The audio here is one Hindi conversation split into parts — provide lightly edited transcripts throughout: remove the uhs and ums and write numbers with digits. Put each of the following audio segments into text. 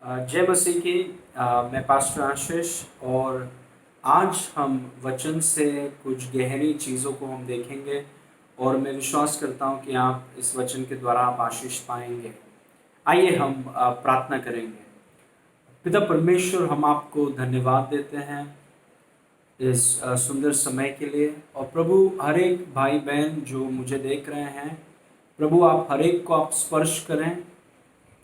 जय मसीह की। मैं पास्टर आशीष और आज हम वचन से कुछ गहरी चीज़ों को हम देखेंगे और मैं विश्वास करता हूं कि आप इस वचन के द्वारा आप आशीष पाएंगे। आइए हम प्रार्थना करेंगे। पिता परमेश्वर, हम आपको धन्यवाद देते हैं इस सुंदर समय के लिए। और प्रभु, हर एक भाई बहन जो मुझे देख रहे हैं, प्रभु आप हर एक को आप स्पर्श करें,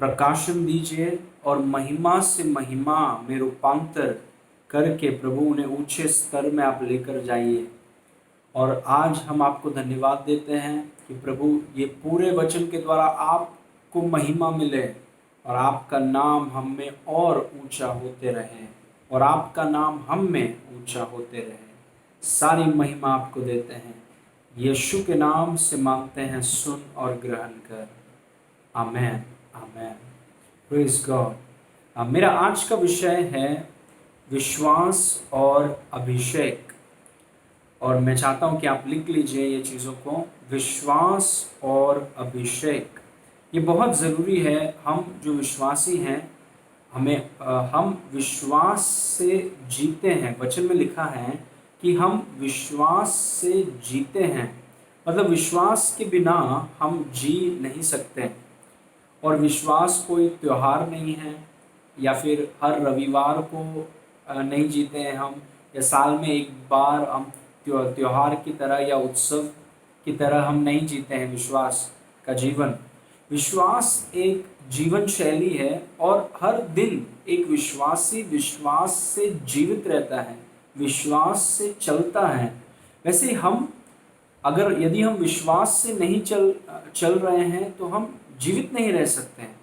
प्रकाशन दीजिए और महिमा से महिमा में रूपांतर करके प्रभु उन्हें ऊंचे स्तर में आप लेकर जाइए। और आज हम आपको धन्यवाद देते हैं कि प्रभु ये पूरे वचन के द्वारा आपको महिमा मिले और आपका नाम हम में और ऊंचा होते रहे और आपका नाम हम में ऊंचा होते रहे। सारी महिमा आपको देते हैं, यीशु के नाम से मांगते हैं, सुन और ग्रहण कर। आमेन आमेन। Praise God. मेरा आज का विषय है विश्वास और अभिषेक। और मैं चाहता हूं कि आप लिख लीजिए ये चीज़ों को, विश्वास और अभिषेक। ये बहुत ज़रूरी है। हम जो विश्वासी हैं, हम विश्वास से जीते हैं। वचन में लिखा है कि हम विश्वास से जीते हैं, मतलब विश्वास के बिना हम जी नहीं सकते। और विश्वास कोई त्योहार नहीं है या फिर हर रविवार को नहीं जीते हैं हम, या साल में एक बार हम त्योहार की तरह या उत्सव की तरह हम नहीं जीते हैं विश्वास का जीवन। विश्वास एक जीवन शैली है और हर दिन एक विश्वासी विश्वास से जीवित रहता है, विश्वास से चलता है। वैसे हम यदि हम विश्वास से नहीं चल रहे हैं तो हम जीवित नहीं रह सकते हैं।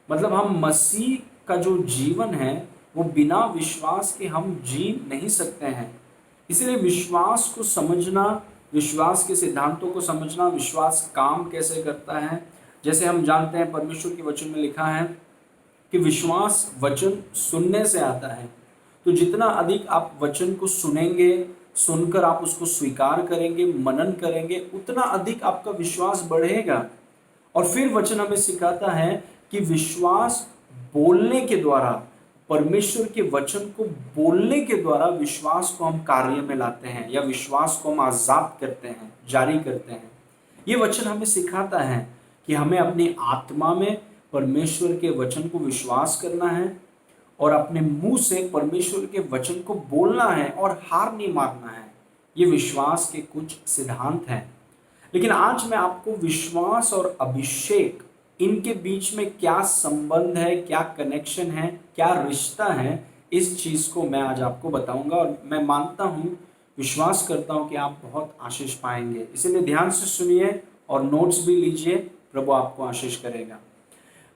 मतलब हम मसीह का जो जीवन है वो बिना विश्वास के हम जी नहीं सकते हैं। इसलिए विश्वास को समझना, विश्वास के सिद्धांतों को समझना, विश्वास काम कैसे करता है। जैसे हम जानते हैं परमेश्वर के वचन में लिखा है कि विश्वास वचन सुनने से आता है। तो जितना अधिक आप वचन को सुनेंगे, सुनकर आप उसको स्वीकार करेंगे, मनन करेंगे, उतना अधिक आपका विश्वास बढ़ेगा। और फिर वचन हमें सिखाता है कि विश्वास बोलने के द्वारा, परमेश्वर के वचन को बोलने के द्वारा विश्वास को हम कार्य में लाते हैं या विश्वास को हम आजाद करते हैं, जारी करते हैं। ये वचन हमें सिखाता है कि हमें अपनी आत्मा में परमेश्वर के वचन को विश्वास करना है और अपने मुंह से परमेश्वर के वचन को बोलना है और हार नहीं मानना है। ये विश्वास के कुछ सिद्धांत हैं। लेकिन आज मैं आपको विश्वास और अभिषेक, इनके बीच में क्या संबंध है, क्या कनेक्शन है, क्या रिश्ता है, इस चीज़ को मैं आज आपको बताऊंगा। और मैं मानता हूँ, विश्वास करता हूँ कि आप बहुत आशीष पाएंगे। इसलिए ध्यान से सुनिए और नोट्स भी लीजिए, प्रभु आपको आशीष करेगा।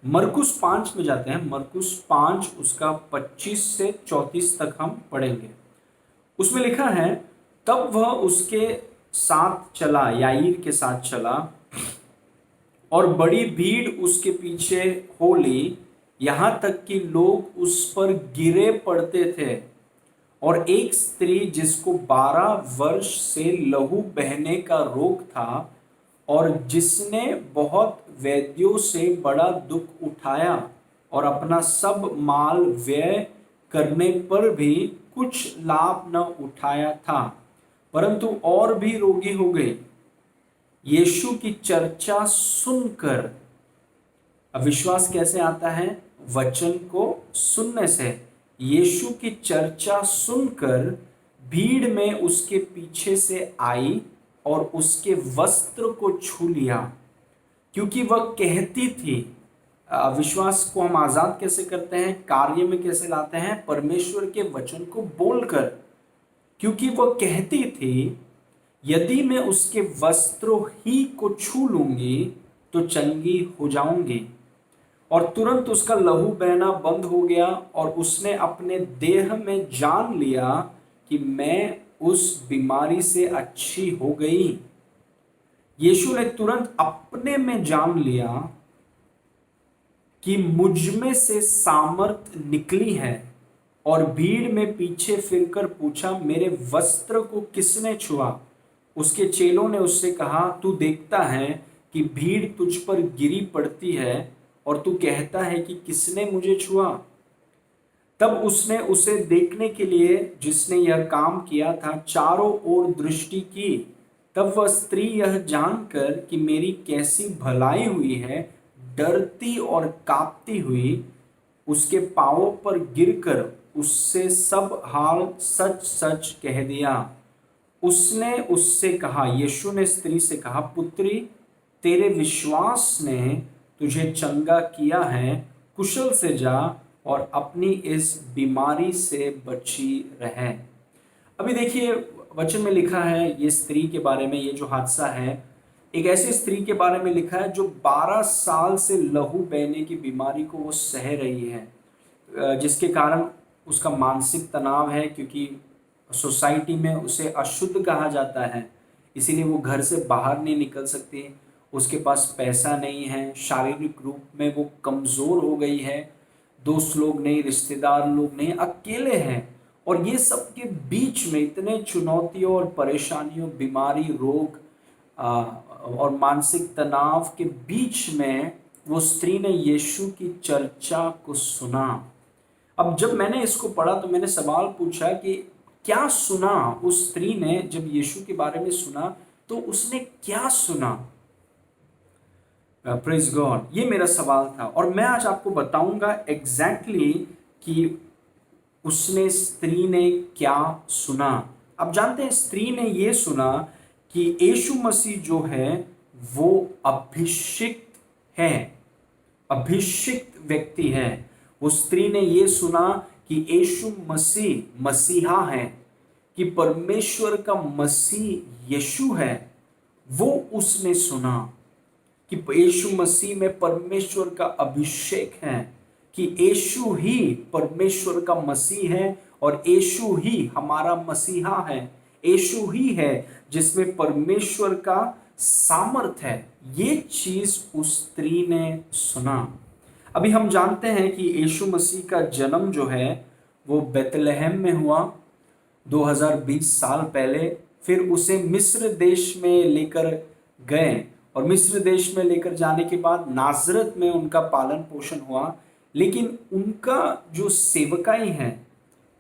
मरकुस 5 में जाते हैं। मरकुस 5 उसका 25 से 34 तक हम पढ़ेंगे। उसमें लिखा है, तब वह उसके साथ चला, याईर के साथ चला, और बड़ी भीड़ उसके पीछे हो ली, यहाँ तक कि लोग उस पर गिरे पड़ते थे। और एक स्त्री जिसको 12 वर्ष से लहू बहने का रोग था और जिसने बहुत वैद्यों से बड़ा दुख उठाया और अपना सब माल व्यय करने पर भी कुछ लाभ न उठाया था, परंतु और भी रोगी हो गई, यीशु की चर्चा सुनकर। अब विश्वास कैसे आता है? वचन को सुनने से। यीशु की चर्चा सुनकर भीड़ में उसके पीछे से आई और उसके वस्त्र को छू लिया, क्योंकि वह कहती थी। विश्वास को हम आजाद कैसे करते हैं, कार्य में कैसे लाते हैं? परमेश्वर के वचन को बोलकर। क्योंकि वह कहती थी, यदि मैं उसके वस्त्रों ही को छू लूंगी तो चंगी हो जाऊंगी। और तुरंत उसका लहू बहना बंद हो गया और उसने अपने देह में जान लिया कि मैं उस बीमारी से अच्छी हो गई। यीशु ने तुरंत अपने में जान लिया कि मुझ में से सामर्थ निकली है, और भीड़ में पीछे फिरकर पूछा, मेरे वस्त्र को किसने छुआ? उसके चेलों ने उससे कहा, तू देखता है कि भीड़ तुझ पर गिरी पड़ती है और तू कहता है कि किसने मुझे छुआ? तब उसने उसे देखने के लिए जिसने यह काम किया था चारों ओर दृष्टि की। तब वह स्त्री यह जानकर कि मेरी कैसी भलाई हुई है, डरती और कांपती हुई उसके पांवों पर गिरकर उससे सब हाल सच सच कह दिया। उसने उससे कहा, यीशु ने स्त्री से कहा, पुत्री, तेरे विश्वास ने तुझे चंगा किया है, कुशल से जा और अपनी इस बीमारी से बची रहे। अभी देखिए वचन में लिखा है ये स्त्री के बारे में, ये जो हादसा है एक ऐसी स्त्री के बारे में लिखा है जो 12 साल से लहू बहने की बीमारी को वो सह रही है, जिसके कारण उसका मानसिक तनाव है, क्योंकि सोसाइटी में उसे अशुद्ध कहा जाता है, इसीलिए वो घर से बाहर नहीं निकल सकती। उसके पास पैसा नहीं है, शारीरिक रूप में वो कमज़ोर हो गई है, दोस्त लोग नहीं, रिश्तेदार लोग नहीं, अकेले हैं। और ये सब के बीच में इतने चुनौतियों और परेशानियों, बीमारी, रोग और मानसिक तनाव के बीच में वो स्त्री ने यीशु की चर्चा को सुना। अब जब मैंने इसको पढ़ा तो मैंने सवाल पूछा कि क्या सुना उस स्त्री ने। जब यीशु के बारे में सुना तो उसने क्या सुना? प्रेज गॉड, ये मेरा सवाल था और मैं आज आपको बताऊंगा एग्जैक्टली कि उसने, स्त्री ने क्या सुना। अब जानते हैं स्त्री ने ये सुना कि यीशु मसीह जो है वो अभिषिक्त है, अभिषिक्त व्यक्ति है। वो स्त्री ने ये सुना कि यीशु मसीह मसीहा है, कि परमेश्वर का मसीह यीशु है। वो उसने सुना कि यीशु मसीह में परमेश्वर का अभिषेक है, कि यीशु ही परमेश्वर का मसीह है और यीशु ही हमारा मसीहा है। यीशु ही है जिसमें परमेश्वर का सामर्थ है। ये चीज उस स्त्री ने सुना। अभी हम जानते हैं कि यीशु मसीह का जन्म जो है वो बेतलहम में हुआ 2020 साल पहले। फिर उसे मिस्र देश में लेकर गए और मिस्र देश में लेकर जाने के बाद नाजरत में उनका पालन पोषण हुआ। लेकिन उनका जो सेवकाई है,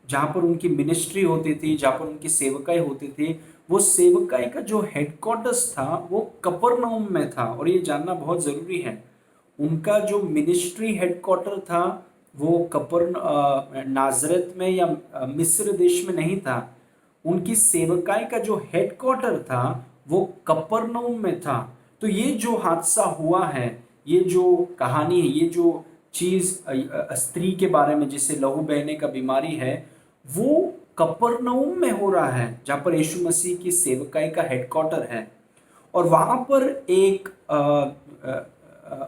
जहाँ पर उनकी मिनिस्ट्री होती थी, जहाँ पर उनकी सेवकाई होती थी, वो सेवकाई का जो हेडक्वार्टर्स था वो कफरनहूम में था। और ये जानना बहुत ज़रूरी है, उनका जो मिनिस्ट्री हेडक्वार्टर था वो नाजरत में या मिस्र देश में नहीं था। उनकी सेवकाई का जो हेडक्वार्टर था वो कफरनहूम में था। तो ये जो हादसा हुआ है, ये जो कहानी है, ये जो चीज़ स्त्री के बारे में जिसे लहू बहने का बीमारी है, वो कफरनहूम में हो रहा है, जहाँ पर यीशु मसीह की सेवकाई का हेडक्वार्टर है। और वहाँ पर एक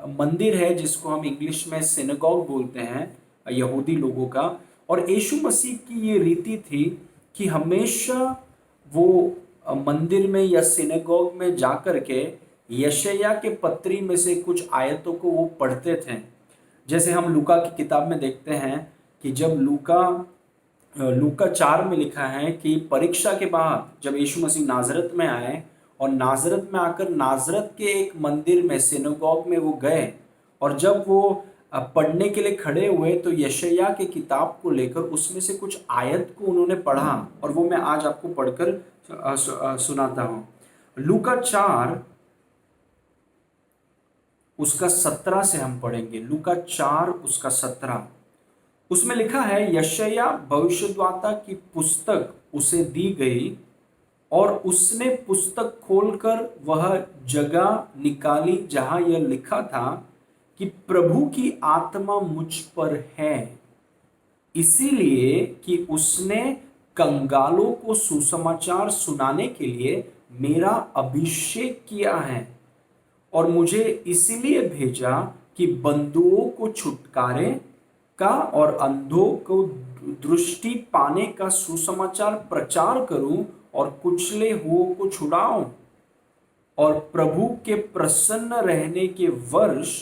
मंदिर है जिसको हम इंग्लिश में सिनेगॉग बोलते हैं, यहूदी लोगों का। और यीशु मसीह की ये रीति थी कि हमेशा वो मंदिर में या सिनेगॉग में जाकर के यशायाह के पत्री में से कुछ आयतों को वो पढ़ते थे। जैसे हम लूका की किताब में देखते हैं कि जब लूका 4 में लिखा है कि परीक्षा के बाद जब यीशु मसीह नाजरत में आए और नाजरत में आकर नाजरत के एक मंदिर में, सिनेगॉग में वो गए, और जब वो पढ़ने के लिए खड़े हुए तो यशायाह के किताब को लेकर उसमें से कुछ आयत को उन्होंने पढ़ा, और वो मैं आज आपको पढ़कर सुनाता हूँ। लूका 4 उसका 17 से हम पढ़ेंगे। लूका 4 उसका 17, उसमें लिखा है, यशायाह भविष्यद्वक्ता की पुस्तक उसे दी गई और उसने पुस्तक खोलकर वह जगह निकाली जहां यह लिखा था कि प्रभु की आत्मा मुझ पर है, इसीलिए कि उसने कंगालों को सुसमाचार सुनाने के लिए मेरा अभिषेक किया है, और मुझे इसलिए भेजा कि बंधुओं को छुटकारे का और अंधों को दृष्टि पाने का सुसमाचार प्रचार करूं, और कुचले हुओं को छुड़ाऊं, और प्रभु के प्रसन्न रहने के वर्ष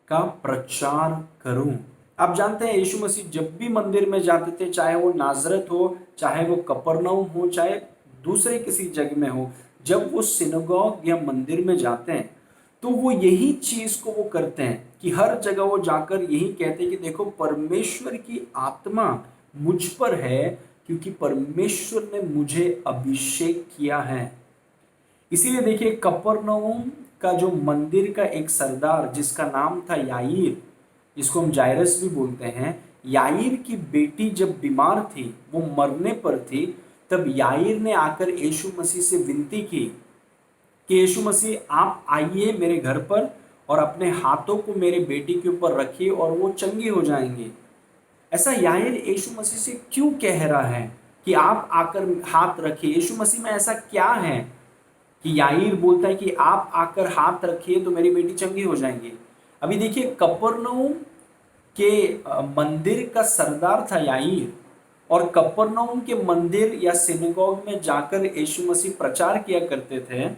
का प्रचार करूं। आप जानते हैं यीशु मसीह जब भी मंदिर में जाते थे, चाहे वो नाजरत हो, चाहे वो कफरनहूम हो, चाहे दूसरे किसी जगह में हो, जब वो सिनेगॉग या मंदिर में जाते हैं तो वो यही चीज को वो करते हैं कि हर जगह वो जाकर यही कहते हैं कि देखो परमेश्वर की आत्मा मुझ पर है, क्योंकि परमेश्वर ने मुझे अभिषेक किया है। इसीलिए देखिए कफरनहूम का जो मंदिर का एक सरदार जिसका नाम था याईर, जिसको हम जायरस भी बोलते हैं, याईर की बेटी जब बीमार थी, वो मरने पर थी, तब याईर ने आकर यीशु मसीह से विनती की कि यीशु मसीह आप आइए मेरे घर पर और अपने हाथों को मेरे बेटी के ऊपर रखिए और वो चंगी हो जाएंगी। ऐसा याईर यीशु मसीह से क्यों कह रहा है कि आप आकर हाथ रखिए? यीशु मसीह में ऐसा क्या है कि याईर बोलता है कि आप आकर हाथ रखिए तो मेरी बेटी चंगी हो जाएंगी? अभी देखिए कफरनहूम के मंदिर का सरदार था याईर, और कफरनहूम के मंदिर या सिनेगोग में जाकर यीशु मसीह प्रचार किया करते थे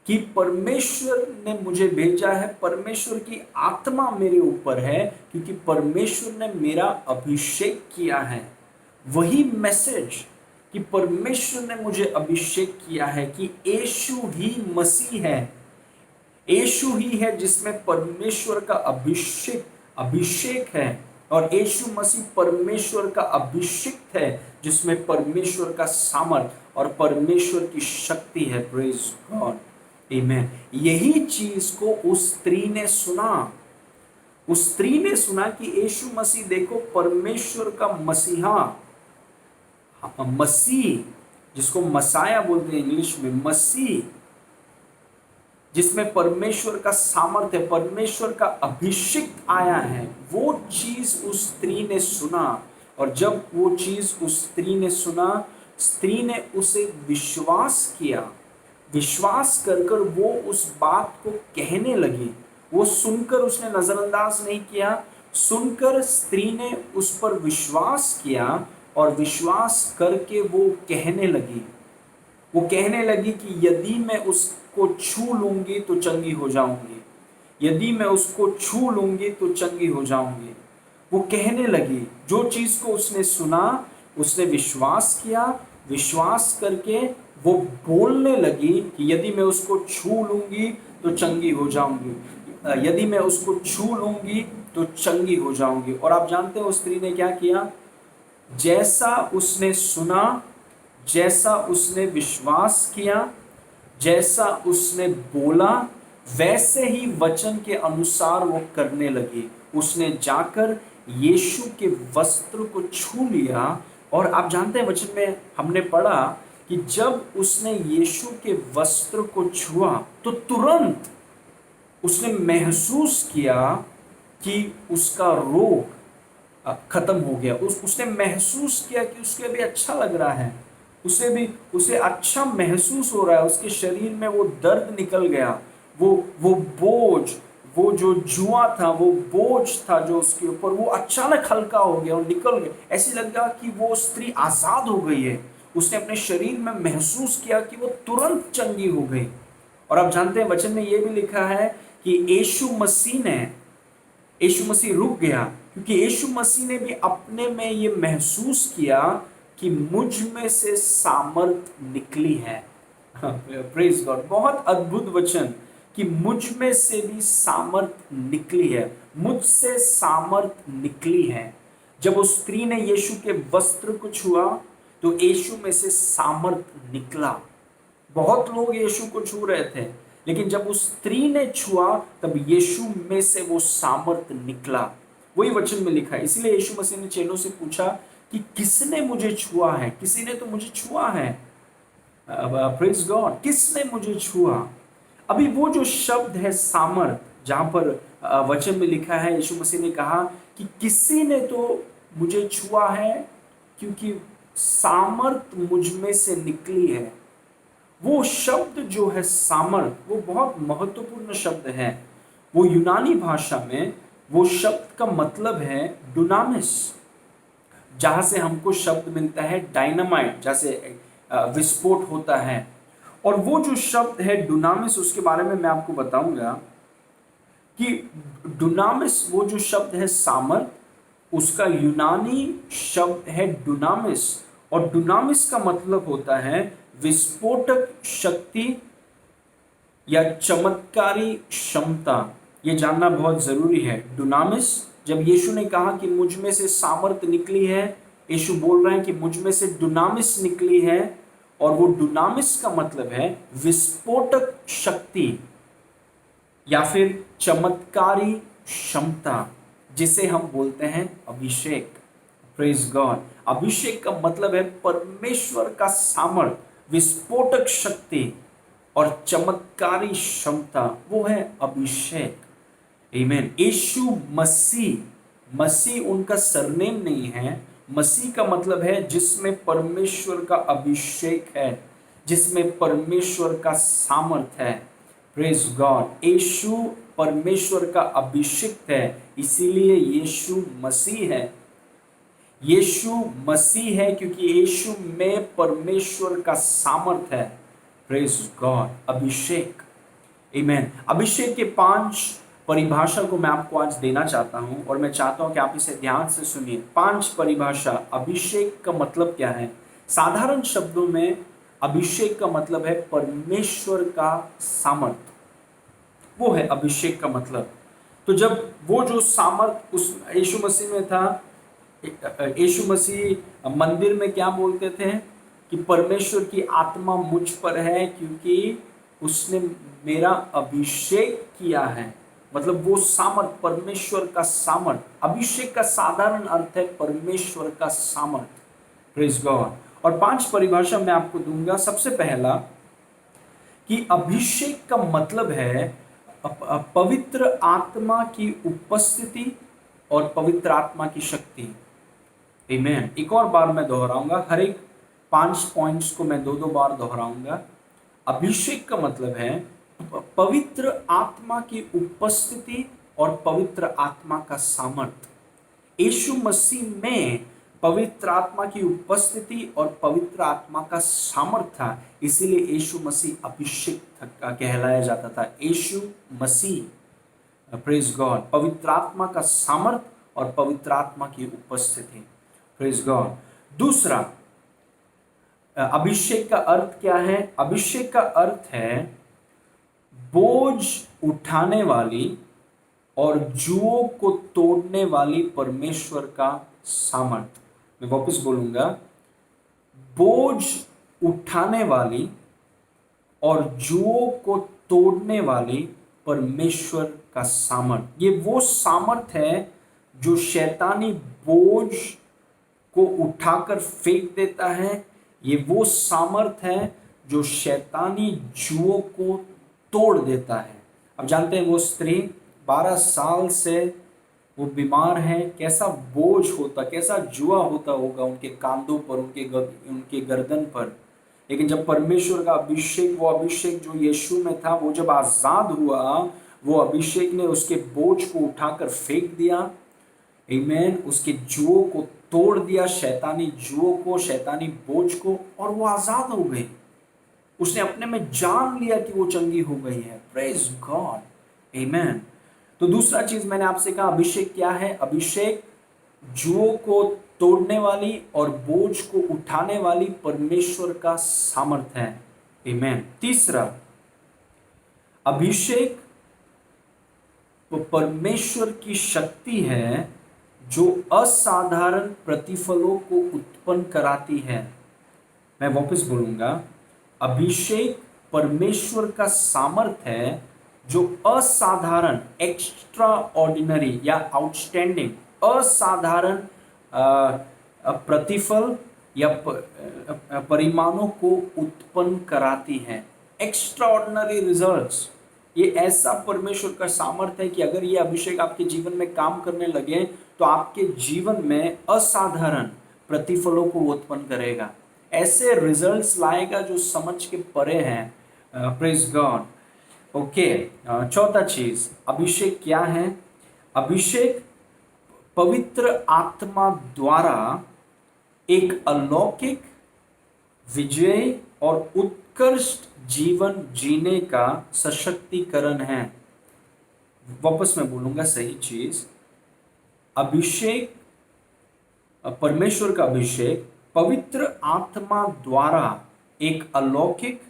कि परमेश्वर ने मुझे भेजा है, परमेश्वर की आत्मा मेरे ऊपर है, क्योंकि परमेश्वर ने मेरा अभिषेक किया है। वही मैसेज कि परमेश्वर ने मुझे अभिषेक किया है, कि यीशु ही मसीह है, यीशु ही है जिसमें परमेश्वर का अभिषेक है, और यीशु मसीह परमेश्वर का अभिषिक्त है जिसमें परमेश्वर का सामर्थ और परमेश्वर की शक्ति है। प्रेज गॉड, आमेन। यही चीज को उस स्त्री ने सुना। उस स्त्री ने सुना कि यीशु मसीह देखो परमेश्वर का मसीहा, मसीह जिसको मसाया बोलते हैं इंग्लिश में, मसीह जिसमें परमेश्वर का सामर्थ्य है, परमेश्वर का अभिषेक आया है, वो चीज उस स्त्री ने सुना। और जब वो चीज उस स्त्री ने सुना, स्त्री ने उसे विश्वास किया। विश्वास कर कर वो उस बात को कहने लगी। वो सुनकर उसने नजरअंदाज नहीं किया, सुनकर स्त्री ने उस पर विश्वास किया, और विश्वास करके वो कहने लगी। वो कहने लगी कि यदि मैं उसको छू लूंगी तो चंगी हो जाऊंगी, यदि मैं उसको छू लूंगी तो चंगी हो जाऊंगी। वो कहने लगी, जो चीज को उसने सुना उसने विश्वास किया, विश्वास करके वो बोलने लगी कि यदि मैं उसको छू लूंगी तो चंगी हो जाऊंगी, यदि मैं उसको छू लूंगी तो चंगी हो जाऊंगी। और आप जानते हैं उस स्त्री ने क्या किया? जैसा उसने सुना, जैसा उसने विश्वास किया, जैसा उसने बोला, वैसे ही वचन के अनुसार वो करने लगी। उसने जाकर यीशु के वस्त्र को छू लिया। और आप जानते हैं वचन में हमने पढ़ा कि जब उसने यीशु के वस्त्र को छुआ तो तुरंत उसने महसूस किया कि उसका रोग खत्म हो गया। उसने महसूस किया कि उसके भी अच्छा लग रहा है, उसे अच्छा महसूस हो रहा है, उसके शरीर में वो दर्द निकल गया, वो बोझ, वो जो जुआ था, वो बोझ था जो उसके ऊपर, वो अचानक हल्का हो गया और निकल गया। ऐसे लगा कि वो स्त्री आजाद हो गई है। उसने अपने शरीर में महसूस किया कि वो तुरंत चंगी हो गई। और आप जानते हैं वचन में ये भी लिखा है कि यीशु मसीह रुक गया, क्योंकि यीशु मसीह ने भी अपने में ये महसूस किया कि मुझ में से सामर्थ निकली है। प्रेज गॉड, बहुत अद्भुत वचन कि मुझ में से भी सामर्थ निकली है, मुझसे सामर्थ निकली है। जब उस स्त्री ने यीशु के वस्त्र को छुआ तो यीशु में से सामर्थ निकला। बहुत लोग यीशु को छू रहे थे, लेकिन जब उस स्त्री ने छुआ तब यीशु में से वो सामर्थ निकला। वही वचन में लिखा है। इसीलिए यीशु मसीह ने चेलों से पूछा कि किसने मुझे छुआ है? किसी ने तो मुझे छुआ है। प्रेज गॉड, किसने मुझे छुआ? अभी वो जो शब्द है सामर्थ, जहां पर वचन में लिखा है, यीशु मसीह ने कहा कि किसी ने तो मुझे छुआ है, क्योंकि सामर्थ मुझ में से निकली है। वो शब्द जो है सामर्थ, वो बहुत महत्वपूर्ण शब्द है। वो यूनानी भाषा में वो शब्द का मतलब है डुनामिस, जहां से हमको शब्द मिलता है डायनामाइट, जैसे विस्फोट होता है। और वो जो शब्द है डुनामिस, उसके बारे में मैं आपको बताऊंगा कि डुनामिस, वो जो शब्द है सामर्थ, उसका यूनानी शब्द है डुनामिस। और डुनामिस का मतलब होता है विस्फोटक शक्ति या चमत्कारी क्षमता, ये जानना बहुत जरूरी है। डुनामिस, जब यीशु ने कहा कि मुझ में से सामर्थ निकली है, यीशु बोल रहे हैं कि मुझ में से डुनामिस निकली है, और वो डुनामिस का मतलब है विस्फोटक शक्ति या फिर चमत्कारी क्षमता, जिसे हम बोलते हैं अभिषेक। Praise God. अभिषेक का मतलब है परमेश्वर का सामर्थ, विस्फोटक शक्ति और चमत्कारी क्षमता, वो है अभिषेक। आमीन। यीशु मसीह, मसीह उनका सरनेम नहीं है, मसीह का मतलब है जिसमें परमेश्वर का अभिषेक है, जिसमें परमेश्वर का सामर्थ है। Praise God. यीशु परमेश्वर का अभिषिक्त है, इसीलिए यीशु मसीह है। यीशु मसीह है क्योंकि यीशु में परमेश्वर का सामर्थ है। Praise God. अभिषेक। आमीन। अभिषेक के 5 परिभाषा को मैं आपको आज देना चाहता हूं, और मैं चाहता हूं कि आप इसे ध्यान से सुनिए। 5 परिभाषा। अभिषेक का मतलब क्या है? साधारण शब्दों में अभिषेक का मतलब है परमेश्वर का सामर्थ, वो है अभिषेक का मतलब। तो जब वो जो सामर्थ उस यीशु मसीह में था, यीशु मसीह मंदिर में क्या बोलते थे कि परमेश्वर की आत्मा मुझ पर है क्योंकि उसने मेरा अभिषेक किया है। मतलब वो सामर्थ, परमेश्वर का सामर्थ। अभिषेक का साधारण अर्थ है परमेश्वर का सामर्थ। Praise God. और 5 परिभाषा मैं आपको दूंगा। सबसे पहला कि अभिषेक का मतलब है पवित्र आत्मा की उपस्थिति और पवित्र आत्मा की शक्ति। आमीन। एक और बार मैं दोहराऊंगा, हर एक 5 पॉइंट्स को मैं 2-2 बार दोहराऊंगा। अभिषेक का मतलब है पवित्र आत्मा की उपस्थिति और पवित्र आत्मा का सामर्थ्य। यीशु मसीह में पवित्र आत्मा की उपस्थिति और पवित्र आत्मा का सामर्थ्य था, इसीलिए यीशु मसीह अभिषेक कहलाया जाता था। यीशु मसीह, प्रेज गॉड, पवित्र आत्मा का सामर्थ्य और पवित्र आत्मा की उपस्थिति। Praise God. दूसरा, अभिषेक का अर्थ क्या है? अभिषेक का अर्थ है बोझ उठाने वाली और जुओं को तोड़ने वाली परमेश्वर का सामर्थ्य। मैं वापस बोलूंगा, बोझ उठाने वाली और जुओं को तोड़ने वाली परमेश्वर का सामर्थ्य। ये वो सामर्थ्य है जो शैतानी बोझ को उठाकर फेंक देता है। ये वो सामर्थ है जो शैतानी जुओं को तोड़ देता है। अब जानते हैं वो स्त्री 12 साल से वो बीमार है, कैसा बोझ होता, कैसा जुआ होता होगा उनके कांधों पर, उनके गर्दन पर। लेकिन जब परमेश्वर का अभिषेक, वो अभिषेक जो यीशु में था, वो जब आजाद हुआ, वो अभिषेक ने उसके बोझ को उठाकर फेंक दिया। आमीन। उसके जुओं को तोड़ दिया, शैतानी जुओं को, शैतानी बोझ को, और वो आजाद हो गई। उसने अपने में जान लिया कि वो चंगी हो गई है। Praise God. आमीन। तो दूसरा चीज मैंने आपसे कहा, अभिषेक क्या है? अभिषेक जुओं को तोड़ने वाली और बोझ को उठाने वाली परमेश्वर का सामर्थ्य है। आमीन। तीसरा, अभिषेक वो परमेश्वर की शक्ति है जो असाधारण प्रतिफलों को उत्पन्न कराती है। मैं वापस बोलूंगा, अभिषेक परमेश्वर का सामर्थ्य है जो असाधारण, एक्स्ट्रा ऑर्डिनरी या आउटस्टैंडिंग, असाधारण प्रतिफल या परिमाणों को उत्पन्न कराती है। Extra ordinary results. ये ऐसा परमेश्वर का सामर्थ्य है कि अगर ये अभिषेक आपके जीवन में काम करने लगे तो आपके जीवन में असाधारण प्रतिफलों को उत्पन्न करेगा, ऐसे रिजल्ट्स लाएगा जो समझ के परे हैं। Praise God. ओके। चौथा चीज, अभिषेक क्या है? अभिषेक पवित्र आत्मा द्वारा एक अलौकिक, विजय और उत्कृष्ट जीवन जीने का सशक्तिकरण है। वापस मैं बोलूंगा सही चीज, अभिषेक, परमेश्वर का अभिषेक पवित्र आत्मा द्वारा एक अलौकिक,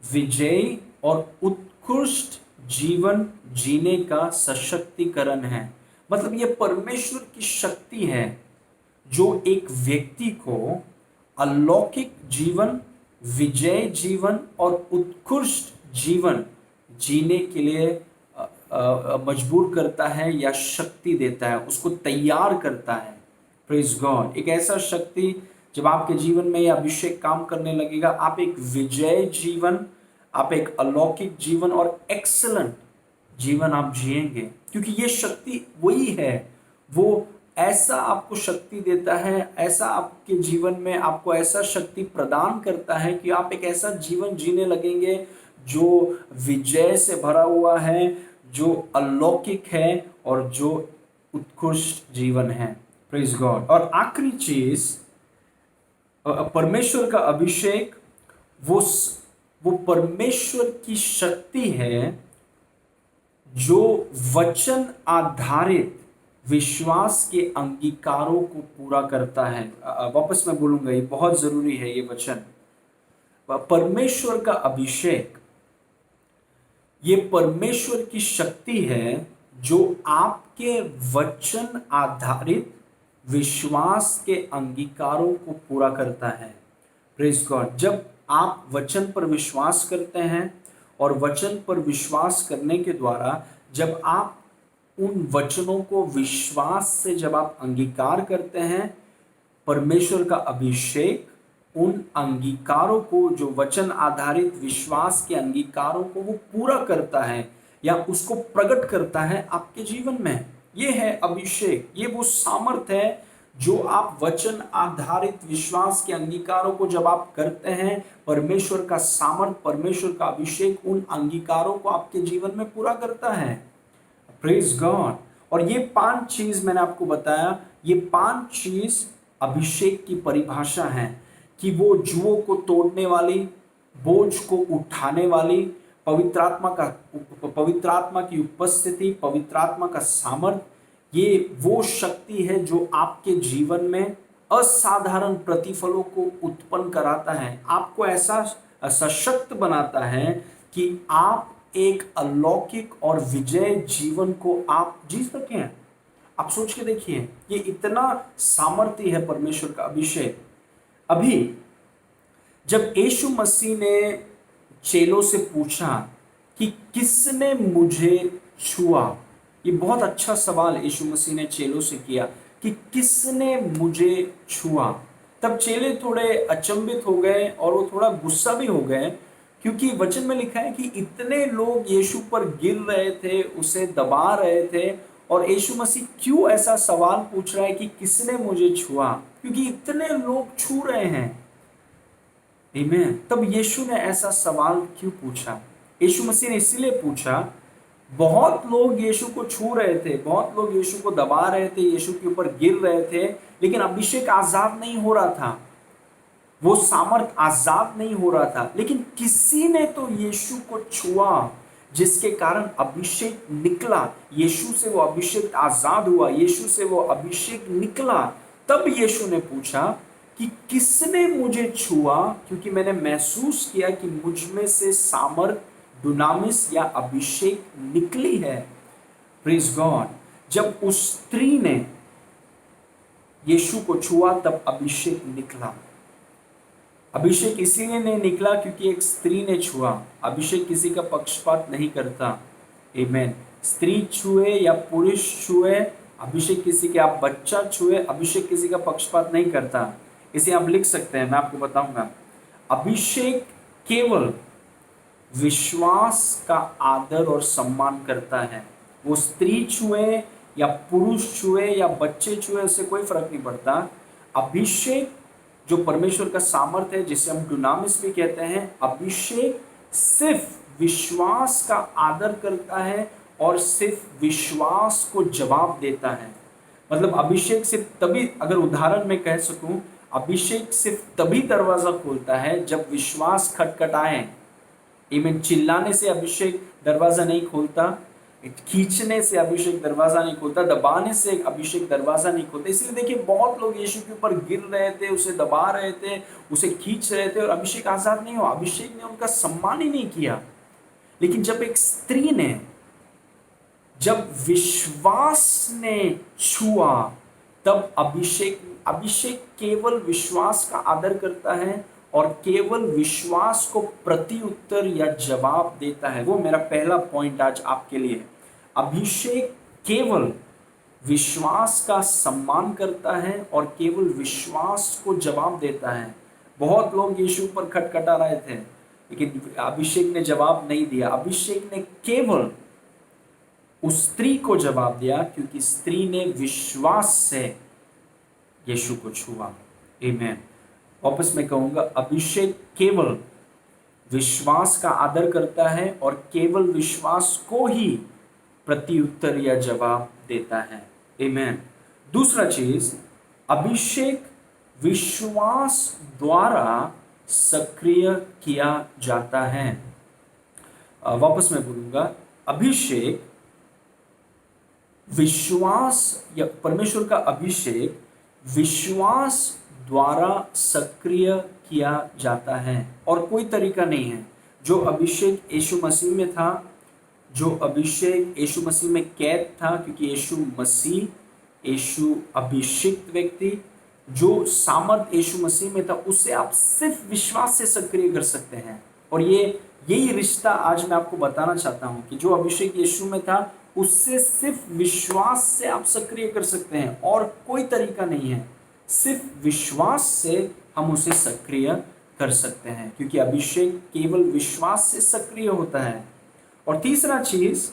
विजयी और उत्कृष्ट जीवन जीने का सशक्तिकरण है। मतलब ये परमेश्वर की शक्ति है जो एक व्यक्ति को अलौकिक जीवन, विजय जीवन और उत्कृष्ट जीवन जीने के लिए मजबूर करता है या शक्ति देता है, उसको तैयार करता है। Praise God. एक ऐसा शक्ति जब आपके जीवन में यह अभिषेक काम करने लगेगा, आप एक विजय जीवन, आप एक अलौकिक जीवन और एक्सीलेंट जीवन आप जिएंगे, क्योंकि ये शक्ति वही है। वो ऐसा आपको शक्ति देता है, ऐसा आपके जीवन में आपको ऐसा शक्ति प्रदान करता है कि आप एक ऐसा जीवन जीने लगेंगे जो विजय से भरा हुआ है, जो अलौकिक है और जो उत्कृष्ट जीवन है। Praise God. और आखिरी चीज, परमेश्वर का अभिषेक वो परमेश्वर की शक्ति है जो वचन आधारित विश्वास के अंगीकारों को पूरा करता है। वापस मैं बोलूंगा, ये बहुत जरूरी है ये वचन। परमेश्वर का अभिषेक ये परमेश्वर की शक्ति है जो आपके वचन आधारित विश्वास के अंगीकारों को पूरा करता है। Praise God. जब आप वचन पर विश्वास करते हैं और वचन पर विश्वास करने के द्वारा जब आप उन वचनों को विश्वास से जब आप अंगीकार करते हैं, परमेश्वर का अभिषेक उन अंगीकारों को, जो वचन आधारित विश्वास के अंगीकारों को वो पूरा करता है या उसको प्रकट करता है आपके जीवन में। ये है अभिषेक। ये वो सामर्थ्य है जो आप वचन आधारित विश्वास के अंगीकारों को जब आप करते हैं, परमेश्वर का सामर्थ्य, परमेश्वर का अभिषेक उन अंगीकारों को आपके जीवन में पूरा करता है। Praise God. और ये 5 चीज मैंने आपको बताया, ये 5 चीज अभिषेक की परिभाषा है कि वो जुओं को तोड़ने वाली, बोझ को उठाने वाली, पवित्र आत्मा की उपस्थिति, पवित्र आत्मा का सामर्थ्य, ये वो शक्ति है जो आपके जीवन में असाधारण प्रतिफलों को उत्पन्न कराता है, आपको ऐसा सशक्त बनाता है कि आप एक अलौकिक और विजय जीवन को आप जी सकें। आप सोच के देखिए, ये इतना सामर्थ्य है परमेश्वर का अभिषेक। अभी जब यीशु मसीह ने चेलों से पूछा कि किसने मुझे छुआ, ये बहुत अच्छा सवाल यीशु मसीह ने चेलों से किया कि किसने मुझे छुआ। तब चेले थोड़े अचंभित हो गए और वो थोड़ा गुस्सा भी हो गए, क्योंकि वचन में लिखा है कि इतने लोग यीशु पर गिर रहे थे, उसे दबा रहे थे, और यीशु मसीह क्यों ऐसा सवाल पूछ रहा है कि किसने मुझे छुआ, क्योंकि इतने लोग छू रहे हैं। आमीन। तब यीशु ने ऐसा सवाल क्यों पूछा? यीशु मसीह ने इसलिए पूछा, बहुत लोग यीशु को छू रहे थे, बहुत लोग यीशु को दबा रहे थे, यीशु के ऊपर गिर रहे थे, लेकिन अभिषेक आजाद नहीं हो रहा था, वो सामर्थ आजाद नहीं हो रहा था। लेकिन किसी ने तो यीशु को छुआ जिसके कारण अभिषेक निकला, यीशु से वो अभिषेक आजाद हुआ, यीशु से वो अभिषेक निकला। तब यीशु ने पूछा कि किसने मुझे छुआ, क्योंकि मैंने महसूस किया कि मुझ में से सामर्थ, दुनामिस या अभिषेक निकली है। Praise God. जब उस स्त्री ने यीशु को छुआ तब अभिषेक निकला। अभिषेक इसीलिए नहीं निकला क्योंकि एक स्त्री ने छुआ। अभिषेक किसी का पक्षपात नहीं करता। आमीन। स्त्री छुए या पुरुष छुए, अभिषेक किसी के, आप बच्चा छुए, अभिषेक किसी का पक्षपात नहीं करता। इसे आप लिख सकते हैं, मैं आपको बताऊंगा। अभिषेक केवल विश्वास का आदर और सम्मान करता है। वो स्त्री छुए या पुरुष छुए या बच्चे छुए, उससे कोई फर्क नहीं पड़ता। अभिषेक जो परमेश्वर का सामर्थ्य है, जिसे हम डुनामिस भी कहते हैं, अभिषेक सिर्फ विश्वास का आदर करता है और सिर्फ विश्वास को जवाब देता है। मतलब अभिषेक सिर्फ तभी, अगर उदाहरण में कह सकूं, अभिषेक सिर्फ तभी दरवाजा खोलता है जब विश्वास खटखटाए। इवन चिल्लाने से अभिषेक दरवाजा नहीं खोलता, खींचने से अभिषेक दरवाजा नहीं खोलता, दबाने से अभिषेक दरवाजा नहीं खोलता। इसलिए देखिए, बहुत लोग यीशु के ऊपर गिर रहे थे, उसे दबा रहे थे, उसे खींच रहे थे और अभिषेक आजाद नहीं हुआ। अभिषेक ने उनका सम्मान ही नहीं किया। लेकिन जब एक स्त्री ने, जब विश्वास ने छुआ, तब अभिषेक अभिषेक केवल विश्वास का आदर करता है और केवल विश्वास को प्रति उत्तर या जवाब देता है। वो मेरा पहला पॉइंट आज आपके लिए है। अभिषेक केवल विश्वास का सम्मान करता है और केवल विश्वास को जवाब देता है। बहुत लोग यीशु पर खटखटा रहे थे, लेकिन अभिषेक ने जवाब नहीं दिया। अभिषेक ने केवल उस स्त्री को जवाब दिया, क्योंकि स्त्री ने विश्वास से यीशु को छुआ। आमीन। वापस मैं कहूंगा, अभिषेक केवल विश्वास का आदर करता है और केवल विश्वास को ही प्रत्युत्तर या जवाब देता है। आमीन। दूसरा चीज, अभिषेक विश्वास द्वारा सक्रिय किया जाता है। वापस मैं बोलूंगा, अभिषेक विश्वास या परमेश्वर का अभिषेक विश्वास द्वारा सक्रिय किया जाता है और कोई तरीका नहीं है। जो अभिषेक यीशु मसीह में था, जो अभिषेक यीशु मसीह में कैद था, क्योंकि यीशु अभिषिक्त व्यक्ति, जो सामर्थ यीशु मसीह में था, उससे आप सिर्फ विश्वास से सक्रिय कर सकते हैं। और यही रिश्ता आज मैं आपको बताना चाहता हूं कि जो अभिषेक यीशु में था, उससे सिर्फ विश्वास से आप सक्रिय कर सकते हैं और कोई तरीका नहीं है। सिर्फ विश्वास से हम उसे सक्रिय कर सकते हैं, क्योंकि अभिषेक केवल विश्वास से सक्रिय होता है। और तीसरा चीज,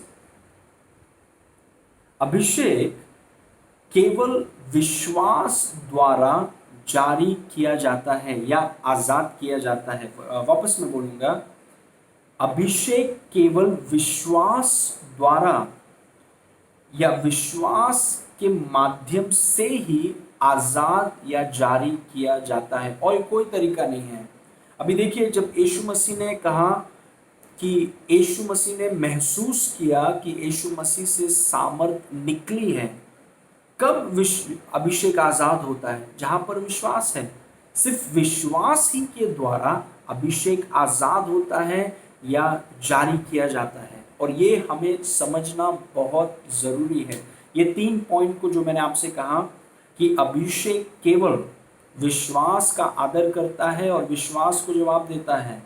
अभिषेक केवल विश्वास द्वारा जारी किया जाता है या आजाद किया जाता है। वापस मैं बोलूंगा, अभिषेक केवल विश्वास द्वारा या विश्वास के माध्यम से ही आजाद या जारी किया जाता है और कोई तरीका नहीं है। अभी देखिए, जब यीशु मसीह ने कहा कि यीशु मसीह ने महसूस किया कि यीशु मसीह से सामर्थ निकली है, कब अभिषेक आजाद होता है? जहां पर विश्वास है। सिर्फ विश्वास ही के द्वारा अभिषेक आजाद होता है या जारी किया जाता है, और ये हमें समझना बहुत जरूरी है। ये 3 पॉइंट को जो मैंने आपसे कहा कि अभिषेक केवल विश्वास का आदर करता है और विश्वास को जवाब देता है,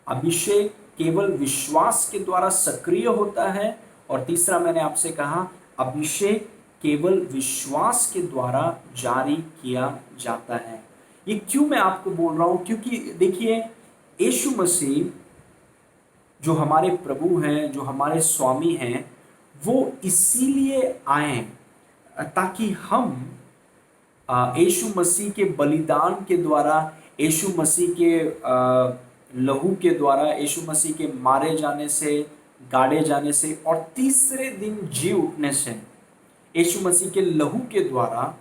अभिषेक केवल विश्वास के द्वारा सक्रिय होता है, और तीसरा मैंने आपसे कहा, अभिषेक केवल विश्वास के द्वारा जारी किया जाता है। ये क्यों मैं आपको बोल रहा हूं? क्योंकि देखिए, यीशु मसीह जो हमारे प्रभु हैं, जो हमारे स्वामी हैं, वो इसीलिए आए ताकि हम यीशु मसीह के बलिदान के द्वारा, यीशु मसीह के लहू के द्वारा, यीशु मसीह के मारे जाने से, गाड़े जाने से और तीसरे दिन जी उठने से, यीशु मसीह के लहू के द्वारा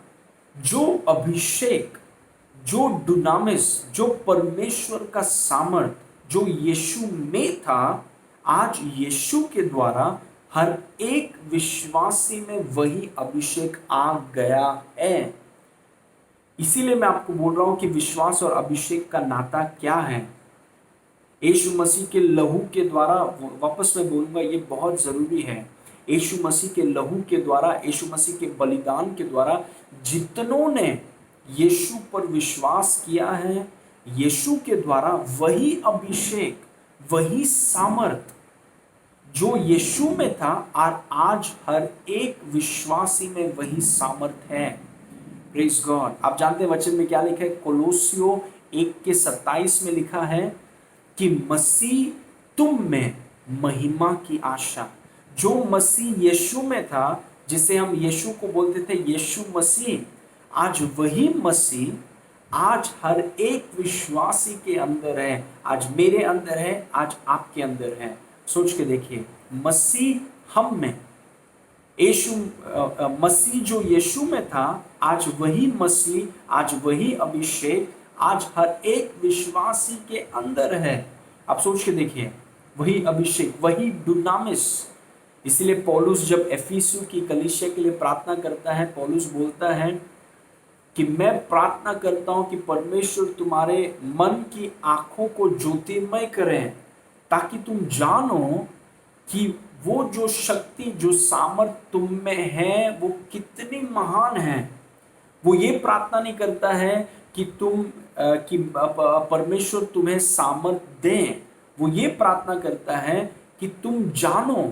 जो अभिषेक, जो डुनामिस, जो परमेश्वर का सामर्थ जो यीशु में था, आज यीशु के द्वारा हर एक विश्वासी में वही अभिषेक आ गया है। इसीलिए मैं आपको बोल रहा हूं कि विश्वास और अभिषेक का नाता क्या है। यीशु मसीह के लहू के द्वारा, वापस मैं बोलूंगा, ये बहुत जरूरी है। यीशु मसीह के लहू के द्वारा, यीशु मसीह के बलिदान के द्वारा जितनों ने यीशु पर विश्वास किया है, यीशु के द्वारा वही अभिषेक, वही सामर्थ जो यीशु में था, और आज हर एक विश्वासी में वही सामर्थ है। Praise God. आप जानते हैं वचन में क्या लिखा है? कोलोसियों 1:27 में लिखा है कि मसीह तुम में महिमा की आशा। जो मसीह यीशु में था, जिसे हम यीशु को बोलते थे यीशु मसीह, आज वही मसीह आज हर एक विश्वासी के अंदर है। आज मेरे अंदर है, आज आपके अंदर है। सोच के देखिए, मसीह हम में, यीशु मसीह जो यीशु में था, आज वही मसीह, आज वही अभिषेक आज हर एक विश्वासी के अंदर है। आप सोच के देखिए, वही अभिषेक, वही डुनामिस। इसीलिए पौलुस जब एफिसु की कलीसिया के लिए प्रार्थना करता है, पौलुस बोलता है कि मैं प्रार्थना करता हूं कि परमेश्वर तुम्हारे मन की आंखों को ज्योतिर्मय करें, ताकि तुम जानो कि वो जो शक्ति, जो सामर्थ तुम में है वो कितनी महान है। वो ये प्रार्थना नहीं करता है कि परमेश्वर तुम्हें सामर्थ दें, वो ये प्रार्थना करता है कि तुम जानो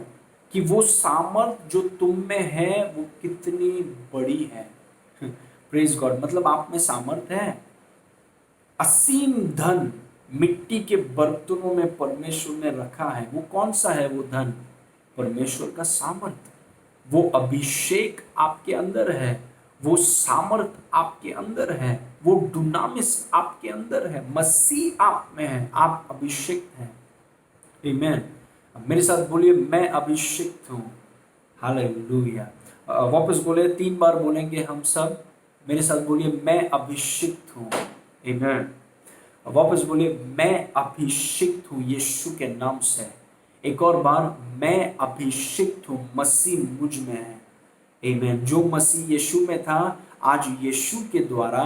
कि वो सामर्थ जो तुम में है वो कितनी बड़ी है। Praise God. मतलब आप में सामर्थ है। असीम धन मिट्टी के बर्तनों में परमेश्वर ने रखा है। वो कौन सा है वो धन? परमेश्वर का सामर्थ। वो अभिषेक आपके अंदर है, वो सामर्थ आपके अंदर है, वो डुनामिस आपके अंदर है, मसीह आप में है, आप अभिषेक हैं। आमीन। अब मेरे साथ बोलिए, मैं अभिषिक्त हूँ। हालेलुया। वापस बोले, 3 बार बोलेंगे हम सब। मेरे साथ बोलिए, मैं अभिषिक्त हूँ। आमीन। वापस बोलिए, मैं अभिषिक्त हूँ यीशु के नाम से। एक और बार, मैं अभिषिक्त हूँ, मसीह मुझ में है। आमीन। जो मसीह यीशु में था, आज यीशु के द्वारा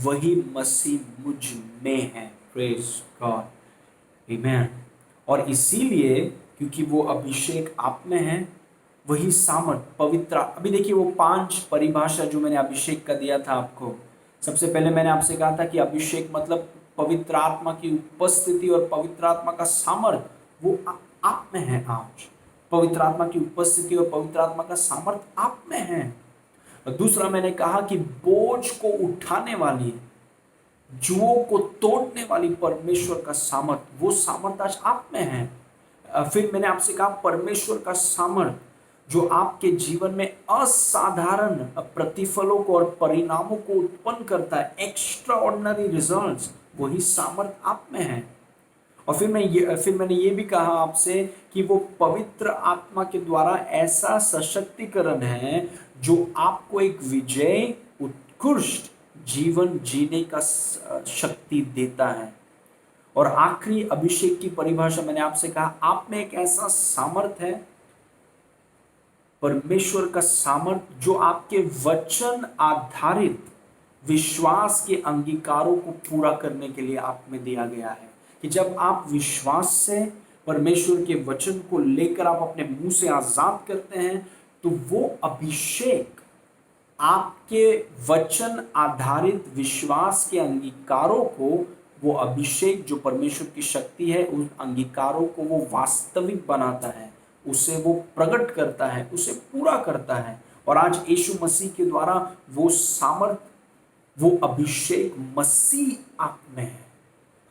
वही मसीह मुझ में है। Praise God. आमीन। और इसीलिए क्योंकि वो अभिषेक आप में है, वही सामर्थ पवित्र। अभी देखिए वो 5 परिभाषा जो मैंने अभिषेक का दिया था आपको। सबसे पहले मैंने आपसे कहा था कि अभिषेक मतलब पवित्र आत्मा की उपस्थिति और पवित्र आत्मा का सामर्थ, वो आप में है। आज पवित्र आत्मा की उपस्थिति और पवित्र आत्मा का सामर्थ आप में है। और दूसरा मैंने कहा कि बोझ को उठाने वाली, जुओं को तोड़ने वाली परमेश्वर का सामर्थ, वो सामर्थ आज आप में है। फिर मैंने आपसे कहा परमेश्वर का सामर्थ जो आपके जीवन में असाधारण प्रतिफलों को और परिणामों को उत्पन्न करता है, एक्स्ट्रा ऑर्डिनरी रिजल्ट्स, वही सामर्थ आप में है। और फिर मैंने ये भी कहा आपसे कि वो पवित्र आत्मा के द्वारा ऐसा सशक्तिकरण है जो आपको एक विजय, उत्कृष्ट जीवन जीने का शक्ति देता है। और आखिरी अभिषेक की परिभाषा मैंने आपसे कहा, आप में एक ऐसा सामर्थ है, परमेश्वर का सामर्थ जो आपके वचन आधारित विश्वास के अंगीकारों को पूरा करने के लिए आप में दिया गया है। कि जब आप विश्वास से परमेश्वर के वचन को लेकर आप अपने मुंह से आजाद करते हैं, तो वो अभिषेक आपके वचन आधारित विश्वास के अंगीकारों को, वो अभिषेक जो परमेश्वर की शक्ति है, उन अंगीकारों को वो वास्तविक बनाता है, उसे वो प्रकट करता है, उसे पूरा करता है। और आज यीशु मसीह के द्वारा वो सामर्थ, वो अभिषेक मसीह आप में है।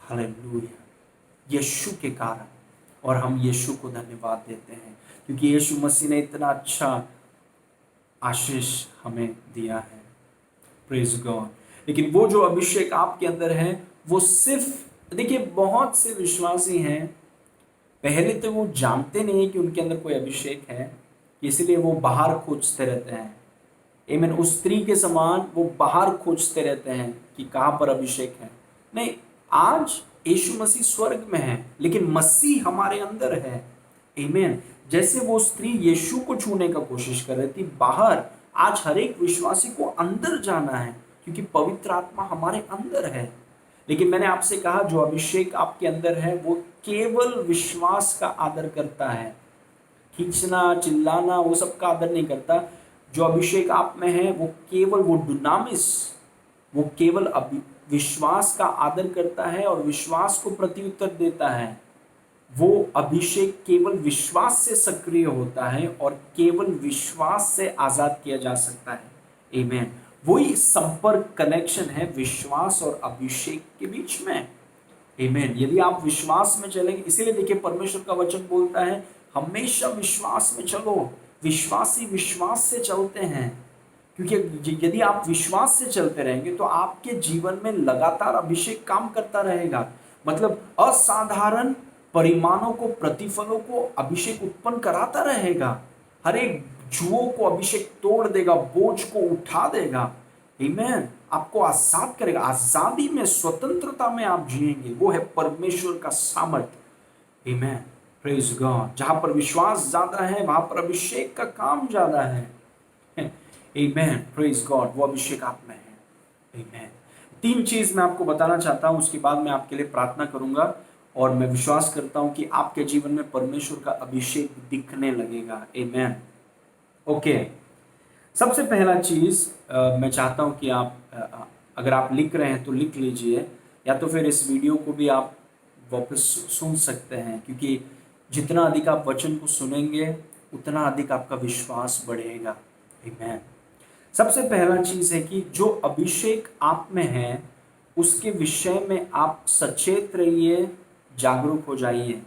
हालेलुया। यीशु के कारण। और हम यीशु को धन्यवाद देते हैं क्योंकि यीशु मसीह ने इतना अच्छा आशीष हमें दिया है। Praise God. लेकिन वो जो अभिषेक आपके अंदर है, वो सिर्फ, देखिए बहुत से विश्वासी हैं, पहले तो वो जानते नहीं है कि उनके अंदर कोई अभिषेक है, इसलिए वो बाहर खोजते रहते हैं। आमीन। उस स्त्री के समान वो बाहर खोजते रहते हैं कि कहाँ पर अभिषेक है। नहीं, आज यीशु मसीह स्वर्ग में है, लेकिन मसीह हमारे अंदर है। आमीन। जैसे वो स्त्री यीशु को छूने का कोशिश कर रही थी बाहर, आज हर एक विश्वासी को अंदर जाना है क्योंकि पवित्र आत्मा हमारे अंदर है। लेकिन मैंने आपसे कहा जो अभिषेक आपके अंदर है वो केवल विश्वास का आदर करता है, खींचना चिल्लाना वो सब का आदर नहीं करता। जो अभिषेक आप में है वो केवल, वो डुनामिस, वो केवल विश्वास का आदर करता है और विश्वास को प्रत्युत्तर देता है। वो अभिषेक केवल विश्वास से सक्रिय होता है और केवल विश्वास से आजाद किया जा सकता है। आमीन। वही संपर्क, कनेक्शन है विश्वास और अभिषेक के बीच में। आमीन। यदि आप विश्वास में चलेंगे, इसीलिए देखिए परमेश्वर का वचन बोलता है हमेशा विश्वास में चलो। विश्वासी विश्वास से चलते हैं, क्योंकि यदि आप विश्वास से चलते रहेंगे तो आपके जीवन में लगातार अभिषेक काम करता रहेगा। मतलब असाधारण परिमाणों को, प्रतिफलों को अभिषेक उत्पन्न कराता रहेगा। हर एक जुओं को अभिषेक तोड़ देगा, बोझ को उठा देगा। आमीन। आपको आजाद करेगा, आजादी में, स्वतंत्रता में आप जिएंगे। वो है परमेश्वर का सामर्थ। आमीन। Praise God. जहां पर विश्वास ज्यादा है वहां पर अभिषेक का काम ज्यादा है। आमीन। Praise God. वो अभिषेक आप में है। आमीन। 3 चीज मैं आपको बताना चाहता हूं, उसके बाद मैं आपके लिए प्रार्थना करूंगा और मैं विश्वास करता हूं कि आपके जीवन में परमेश्वर का अभिषेक दिखने लगेगा। आमेन। ओके, सबसे पहला चीज मैं चाहता हूं कि आप अगर आप लिख रहे हैं तो लिख लीजिए, या तो फिर इस वीडियो को भी आप वापस सुन सकते हैं, क्योंकि जितना अधिक आप वचन को सुनेंगे उतना अधिक आपका विश्वास बढ़ेगा। आमेन। सबसे पहला चीज है कि जो अभिषेक आप में है उसके विषय में आप सचेत रहिए, जागरूक हो जाइए।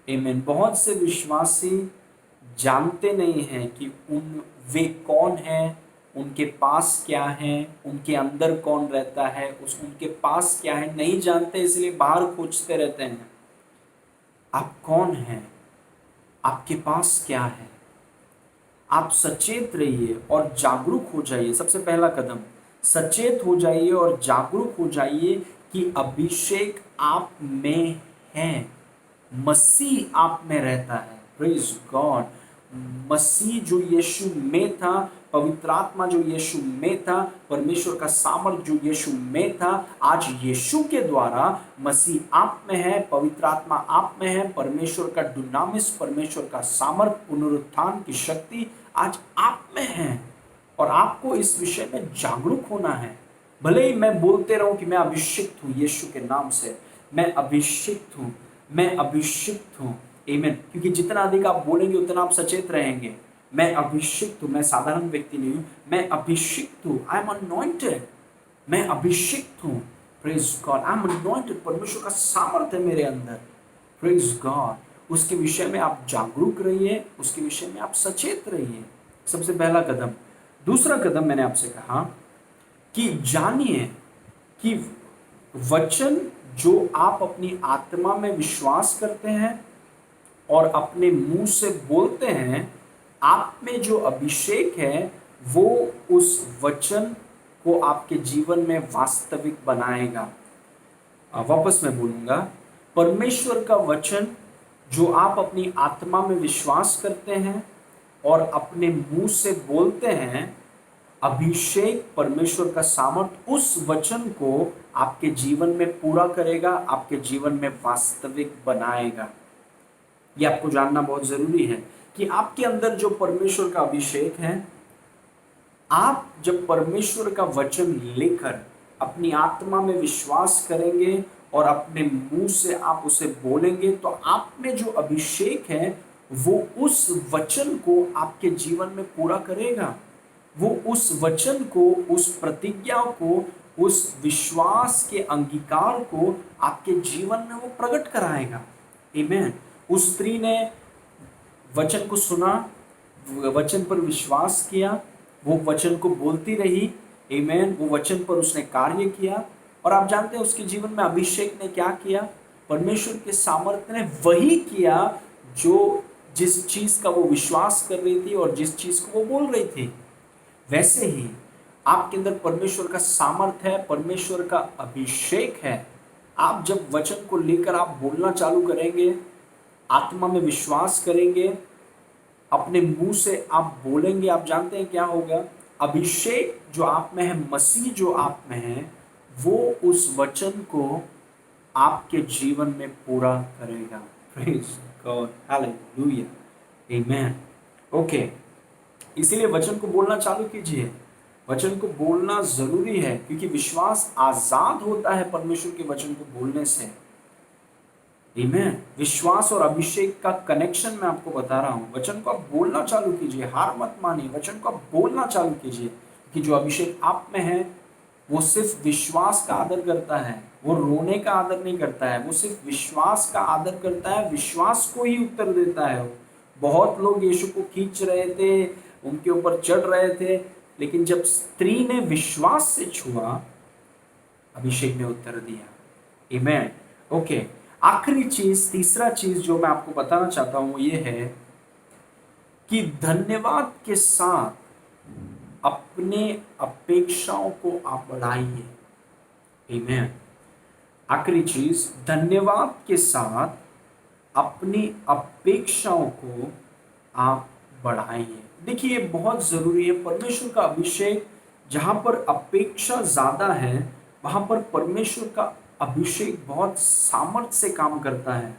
आमीन। बहुत से विश्वासी जानते नहीं हैं कि वे कौन हैं, उनके पास क्या है, उनके अंदर कौन रहता है, उनके पास क्या है नहीं जानते, इसलिए बाहर खोजते रहते हैं। आप कौन हैं, आपके पास क्या है, आप सचेत रहिए और जागरूक हो जाइए। सबसे पहला कदम, सचेत हो जाइए और जागरूक हो जाइए कि अभिषेक आप में है, मसीह आप में रहता है। Praise God. मसीह जो यीशु में था, पवित्र आत्मा जो यीशु में था, परमेश्वर का सामर्थ जो यीशु में था, आज यीशु के द्वारा मसीह आप में है, पवित्र आत्मा आप में है, परमेश्वर का दुनामिस, परमेश्वर का सामर्थ, पुनरुत्थान की शक्ति आज आप में है। और आपको इस विषय में जागरूक होना है। भले ही मैं बोलते रहूं कि मैं अभिषिक्त हूं यीशु के नाम से, मैं अभिषिक्त हूं, मैं अभिषिक्त हूं। आमीन। क्योंकि जितना अधिक आप बोलेंगे उतना आप सचेत रहेंगे। मैं अभिषिक्त हूं, मैं साधारण व्यक्ति नहीं हूं, मैं अभिषिक्त हूं। आई एम अनॉइंटेड, मैं अभिषिक्त हूं। Praise God, I am anointed. परमेश्वर का सामर्थ्य है मेरे अंदर। Praise God. उसके विषय में आप जागरूक रहिए, उसके विषय में आप सचेत रहिए। सबसे पहला कदम। दूसरा कदम मैंने आपसे कहा कि जानिए कि वचन जो आप अपनी आत्मा में विश्वास करते हैं और अपने मुंह से बोलते हैं, आप में जो अभिषेक है वो उस वचन को आपके जीवन में वास्तविक बनाएगा। वापस मैं बोलूंगा, परमेश्वर का वचन जो आप अपनी आत्मा में विश्वास करते हैं और अपने मुंह से बोलते हैं, अभिषेक, परमेश्वर का सामर्थ उस वचन को आपके जीवन में पूरा करेगा, आपके जीवन में वास्तविक बनाएगा। यह आपको जानना बहुत जरूरी है कि आपके अंदर जो परमेश्वर का अभिषेक है, आप जब परमेश्वर का वचन लेकर अपनी आत्मा में विश्वास करेंगे और अपने मुंह से आप उसे बोलेंगे, तो आप में जो अभिषेक है वो उस वचन को आपके जीवन में पूरा करेगा। वो उस वचन को, उस प्रतिज्ञा को, उस विश्वास के अंगीकार को आपके जीवन में वो प्रकट कराएगा। आमीन। उस स्त्री ने वचन को सुना, वचन पर विश्वास किया, वो वचन को बोलती रही। आमीन। वो वचन पर उसने कार्य किया और आप जानते हैं उसके जीवन में अभिषेक ने क्या किया? परमेश्वर के सामर्थ्य ने वही किया जो जिस चीज का वो विश्वास कर रही थी और जिस चीज को वो बोल रही थी। वैसे ही आपके अंदर परमेश्वर का सामर्थ्य है, परमेश्वर का अभिषेक है। आप जब वचन को लेकर आप बोलना चालू करेंगे, आत्मा में विश्वास करेंगे, अपने मुंह से आप बोलेंगे, आप जानते हैं क्या होगा? अभिषेक जो आप में है, मसीह जो आप में है, वो उस वचन को आपके जीवन में पूरा करेगा। प्रेज गॉड, हालेलुया, आमेन। ओके, इसीलिए वचन को बोलना चालू कीजिए। वचन को बोलना जरूरी है, क्योंकि विश्वास आजाद होता है परमेश्वर के वचन को बोलने से। आमीन। विश्वास और अभिषेक का कनेक्शन मैं आपको बता रहा हूं। वचन को आप बोलना चालू कीजिए, हार मत मानिए, वचन को आप बोलना चालू कीजिए। कि जो अभिषेक आप में है वो सिर्फ विश्वास का आदर करता है, वो रोने का आदर नहीं करता है, वो सिर्फ विश्वास का आदर करता है, विश्वास को ही उत्तर देता है। बहुत लोग यीशु को खींच रहे थे, उनके ऊपर चढ़ रहे थे, लेकिन जब स्त्री ने विश्वास से छुआ, अभिषेक ने उत्तर दिया। आमीन। ओके, आखिरी चीज, तीसरा चीज जो मैं आपको बताना चाहता हूं ये है कि धन्यवाद के साथ अपने अपेक्षाओं को आप बढ़ाइए। आमीन। आखिरी चीज, धन्यवाद के साथ अपनी अपेक्षाओं को आप बढ़ाइए। देखिए, ये बहुत जरूरी है। परमेश्वर का अभिषेक, जहां पर अपेक्षा ज्यादा है वहां पर परमेश्वर का अभिषेक बहुत सामर्थ्य से काम करता है।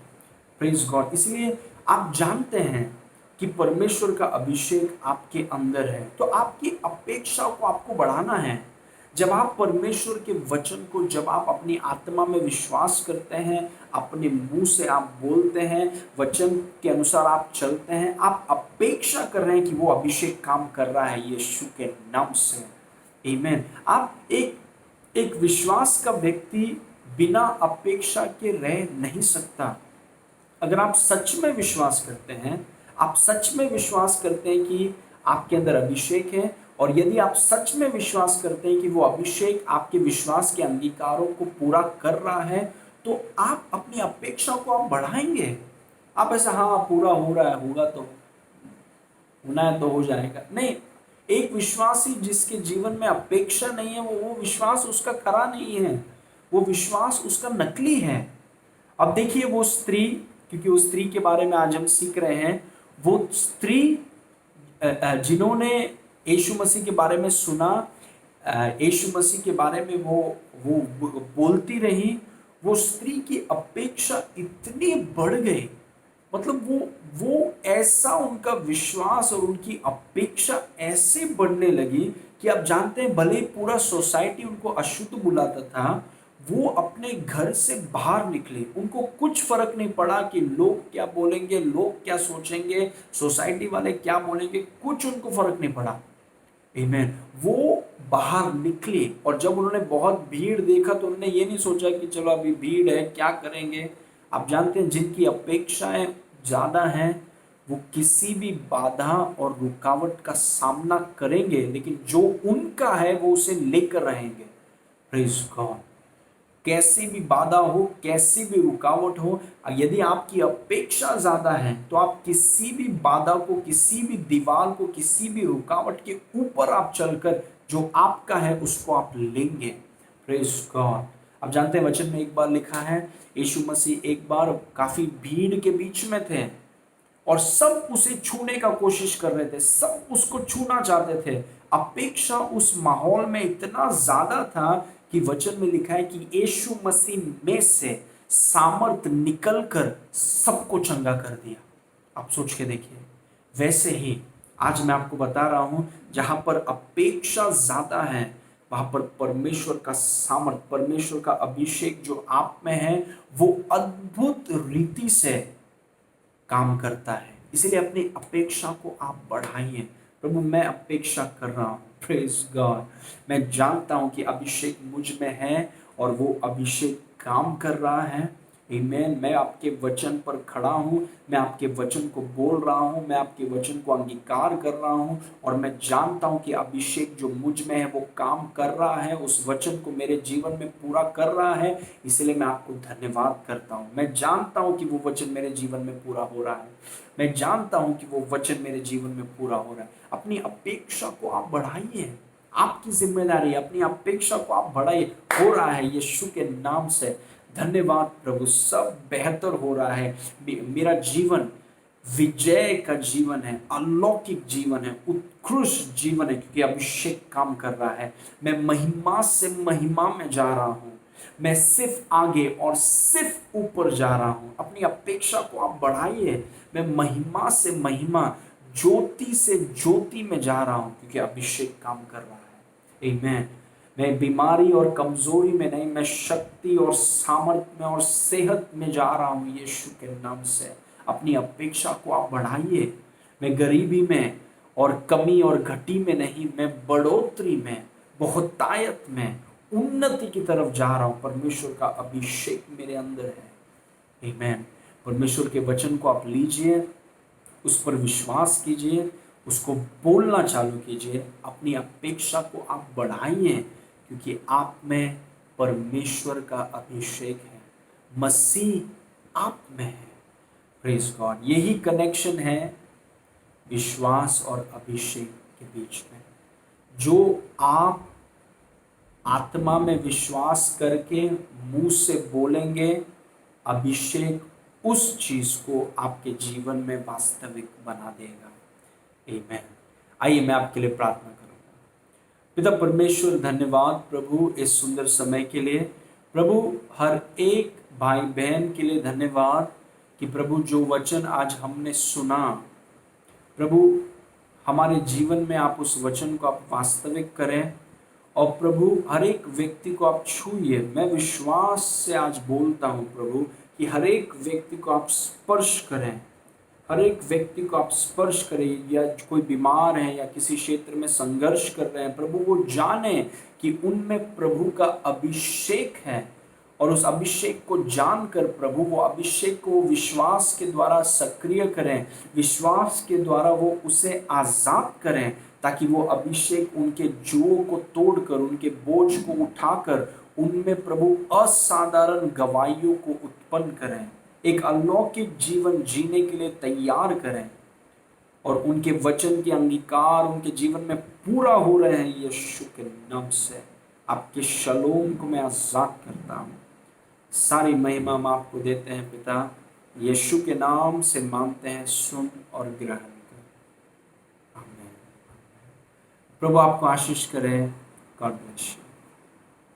Praise God. इसलिए आप जानते हैं कि परमेश्वर का अभिषेक आपके अंदर है, तो आपकी अपेक्षा को आपको बढ़ाना है। जब आप परमेश्वर के वचन को, जब आप अपनी आत्मा में विश्वास करते हैं, अपने मुंह से आप बोलते हैं, वचन के अनुसार आप चलते हैं, आप अपेक्षा कर रहे हैं कि वो अभिषेक काम कर रहा है यीशु के नाम से। आमीन। आप एक एक विश्वास का व्यक्ति बिना अपेक्षा के रह नहीं सकता। अगर आप सच में विश्वास करते हैं, आप सच में विश्वास करते हैं कि आपके अंदर अभिषेक है, और यदि आप सच में विश्वास करते हैं कि वो अभिषेक आपके विश्वास के अंगीकारों को पूरा कर रहा है, तो आप अपनी अपेक्षा को आप बढ़ाएंगे। आप ऐसा हाँ पूरा हो रहा है, होगा तो होना है तो हो जाएगा, नहीं। एक विश्वासी जिसके जीवन में अपेक्षा नहीं है, वो विश्वास उसका खरा नहीं है, वो विश्वास उसका नकली है। अब देखिए वो स्त्री, क्योंकि उस स्त्री के बारे में आज हम सीख रहे हैं, वो स्त्री जिन्होंने यीशु मसीह के बारे में सुना, यीशु मसीह के बारे में वो बोलती रही, वो स्त्री की अपेक्षा इतनी बढ़ गई, मतलब वो ऐसा उनका विश्वास और उनकी अपेक्षा ऐसे बढ़ने लगी कि आप जानते हैं, भले पूरा सोसाइटी उनको अशुद्ध बुलाता था, वो अपने घर से बाहर निकले। उनको कुछ फर्क नहीं पड़ा कि लोग क्या बोलेंगे, लोग क्या सोचेंगे, सोसाइटी वाले क्या बोलेंगे, कुछ उनको फर्क नहीं पड़ा। आमीन। वो बाहर निकले, और जब उन्होंने बहुत भीड़ देखा तो उन्होंने ये नहीं सोचा कि चलो अभी भीड़ है क्या करेंगे। आप जानते हैं, जिनकी अपेक्षाएं ज्यादा हैं वो किसी भी बाधा और रुकावट का सामना करेंगे, लेकिन जो उनका है वो उसे लेकर रहेंगे। Praise God. कैसी भी बाधा हो, कैसी भी रुकावट हो, यदि आपकी अपेक्षा ज्यादा है तो आप किसी भी बाधा को, किसी भी दीवार को, किसी भी रुकावट के ऊपर आप चलकर जो आपका है उसको आप लेंगे। Praise God. आप जानते हैं, वचन में एक बार लिखा है, यीशु मसीह एक बार काफी भीड़ के बीच में थे और सब उसे छूने का कोशिश कर रहे थे, सब उसको छूना चाहते थे। अपेक्षा उस माहौल में इतना ज्यादा था कि वचन में लिखा है कि यीशु मसीह में से सामर्थ निकलकर सबको चंगा कर दिया। आप सोच के देखिए। वैसे ही आज मैं आपको बता रहा हूं, जहां पर अपेक्षा ज्यादा है वहां पर परमेश्वर का सामर्थ, परमेश्वर का अभिषेक जो आप में है, वो अद्भुत रीति से काम करता है। इसीलिए अपनी अपेक्षा को आप बढ़ाइए। प्रभु, मैं अपेक्षा कर रहा हूँ, प्रेज गॉड, मैं जानता हूँ कि अभिषेक मुझ में है और वो अभिषेक काम कर रहा है। आमीन। मैं आपके वचन पर खड़ा हूँ, मैं आपके वचन को बोल रहा हूँ, मैं आपके वचन को अंगीकार कर रहा हूँ, और मैं जानता हूँ कि अभिषेक जो मुझ में है वो काम कर रहा है, उस वचन को मेरे जीवन में पूरा कर रहा है। इसलिए मैं आपको धन्यवाद करता हूँ। मैं जानता हूँ कि वो वचन मेरे जीवन में पूरा हो रहा है, मैं जानता हूँ कि वो वचन मेरे जीवन में पूरा हो रहा है। अपनी अपेक्षा को आप बढ़ाइए, आपकी जिम्मेदारी, अपनी अपेक्षा को आप बढ़ाइए। हो रहा है यीशु के नाम से। धन्यवाद प्रभु, सब बेहतर हो रहा है। मेरा जीवन विजय का जीवन है, अलौकिक जीवन है, उत्कृष्ट जीवन है, क्योंकि अभिषेक काम कर रहा है। मैं महिमा से महिमा में जा रहा हूं, मैं सिर्फ आगे और सिर्फ ऊपर जा रहा हूं। अपनी अपेक्षा को आप बढ़ाइए। मैं महिमा से महिमा, ज्योति से ज्योति में जा रहा हूं, क्योंकि अभिषेक काम कर रहा है। आमीन। मैं बीमारी और कमजोरी में नहीं, मैं शक्ति और सामर्थ्य में और सेहत में जा रहा हूं यीशु के नाम से। अपनी अपेक्षा को आप बढ़ाइए। मैं गरीबी में और कमी और घटी में नहीं, मैं बढ़ोतरी में, बहुतायत में, उन्नति की तरफ जा रहा हूं। परमेश्वर का अभिषेक मेरे अंदर है। आमीन। परमेश्वर के वचन को आप लीजिए, उस पर विश्वास कीजिए, उसको बोलना चालू कीजिए, अपनी अपेक्षा को आप बढ़ाइए, क्योंकि आप में परमेश्वर का अभिषेक है, मसीह आप में है। Praise God. यही कनेक्शन है विश्वास और अभिषेक के बीच में। जो आप आत्मा में विश्वास करके मुंह से बोलेंगे, अभिषेक उस चीज को आपके जीवन में वास्तविक बना देगा। आमीन। आइए मैं आपके लिए प्रार्थना करूंगा। पिता परमेश्वर, धन्यवाद प्रभु इस सुंदर समय के लिए। प्रभु हर एक भाई बहन के लिए धन्यवाद कि प्रभु जो वचन आज हमने सुना, प्रभु हमारे जीवन में आप उस वचन को आप वास्तविक करें और प्रभु हर एक व्यक्ति को आप छूइए। मैं विश्वास से आज बोलता हूँ प्रभु कि हर एक व्यक्ति को आप स्पर्श करें, हर एक व्यक्ति को आप स्पर्श करें, या कोई बीमार है या किसी क्षेत्र में संघर्ष कर रहे हैं, प्रभु वो जाने कि उनमें प्रभु का अभिषेक है और उस अभिषेक को जानकर प्रभु वो अभिषेक को विश्वास के द्वारा सक्रिय करें, विश्वास के द्वारा वो उसे आजाद करें, ताकि वो अभिषेक उनके जुओं को तोड़कर, उनके बोझ को उठाकर उनमें प्रभु असाधारण गवाहियों को उत्पन्न करें, एक अलौकिक जीवन जीने के लिए तैयार करें और उनके वचन के अंगीकार उनके जीवन में पूरा हो रहे हैं। यीशु के नाम से आपके शलोम को मैं आजाद करता हूँ। सारी महिमा हम आपको देते हैं पिता, यीशु के नाम से मांगते हैं, सुन और ग्रहण कर। आमीन। प्रभु आपको आशीष करे। God bless you.